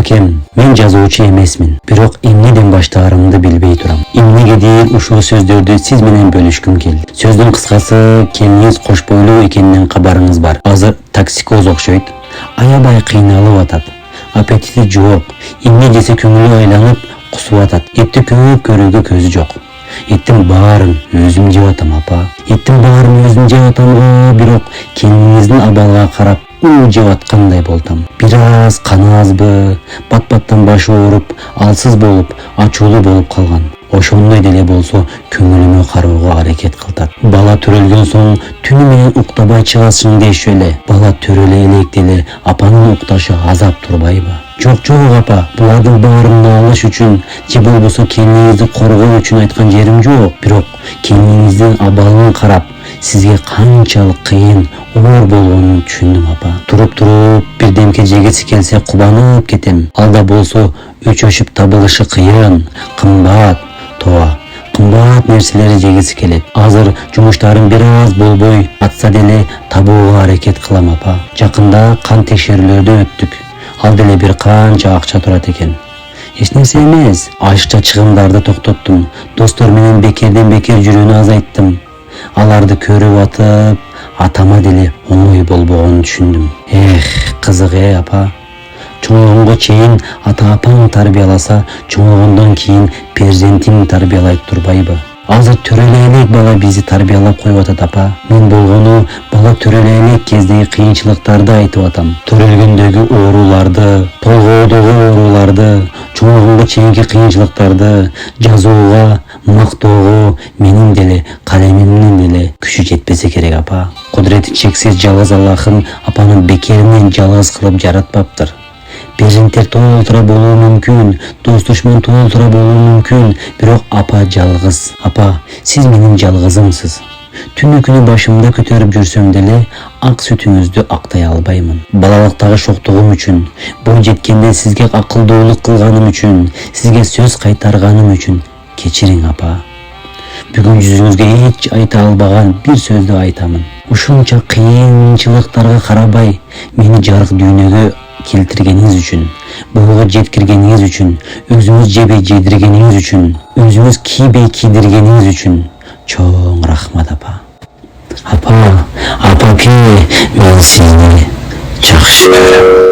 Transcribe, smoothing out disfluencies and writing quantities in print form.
Акем, мен жазуучу эмесмин, бирок эмнеден баштаарымды билбей турам. Эмнеге дейин ушул сөздөрдү сиз менен бөлүшкүм келди. Сөздүн кыскасы, келиниңиз кош бойлуу экенинен кабарыңыз бар. Азыр токсикоз окшойт. Аябай кыйналып атат. Аппетити жок. Эмне жесе көңүлү айланып, кусуп атат. Этти көп көрүүгө көзү жок. Эттин баарын өзүм жеп атам, апа. Эттин баарын өзүм жеп атам, бирок келиниңиздин абалга карап жеп аткандай болтам. Бир аз каны азбы, бат-баттан башы ооруп, алсыз болуп, ачуулуу болуп калган. Ошондой деле болсо көңүлүмө кароого аракет кылтат. Бала төрөлгөн соң түнү менен уктабай чыгасың дешүү эле. Бала төрөлө элек деле апанын укташы азап турбайбы? Жок апа, булардын баарын алыш үчүн же болбосо келиниңизди коргоо үчүн айткан жерим жок. Бирок келиниңиздин абалын карап, сизге канчалык кыйын, оор болгонун түшүндүм, апа. Туруп бирдемке жегиси келсе кубанып кетем. Алда болсо өчөшүп табылышы кыйын, кымбат, кымбат нерселери жегиси келет. Азыр жумуштарым бир аз болбой атса деле табууга аракет кылам, апа. Жакында кан текшерүүлөрдөн өттүк. Ал деле бир канча акча турат экен. Эч нерсе эмес. Ашыкча чыгымдарды токтоттум. Достор менен бекерден бекер жүрүүнү азайттым. Аларды көрүп атып, атама деле оңой болбогонун түшүндүм. Кызык апа. Чоңойгонго чейин ата-апаң тарбияласа, чоңойгондон кийин перзентим тарбиялайт турбайбы? Азыр төрөлө элек бала бизди тарбиялап коюп атат, апа. Мен болгону бала төрөлө элек кездеги кыйынчылыктарды айтып атам. Төрөлгөндөгү ооруларды, толгоодогу ооруларды, чоңойгонго чейинки кыйынчылыктарды жазууга, мактоого менин деле калемимдин деле күчү жетпесе керек, апа. Кудурети чексиз жалгыз Аллахым апаны бекеринен жалгыз кылып жаратпаптыр. Перзенттер толтура болуу мүмкүн, дос душман толтура болуу мүмкүн, бирок апа жалгыз. Апа, сиз менин жалгызымсыз. Түнү күнү башымда көтөрүп жүрсөм деле ак сүтүңүздү актай албаймын. Балалыктагы шоктугум үчүн, бой жеткенде сизге акылдуулук кылганым үчүн, сизге сөз кайтарганым үчүн кечириң, апа. Бүгүн жүзүңүзгө эч айта албаган бир сөздү айтамын. Ушунча кыйынчылыктарга карабай, мени жарык дүйнөгө келтиргениңиз үчүн, буга жеткиргениңиз үчүн, өзүңүз жебей жедиргениңиз үчүн, өзүңүз кийбей кийдиргениңиз үчүн чоң рахмат, апа. Апа, мен сизди жакшы көрөм.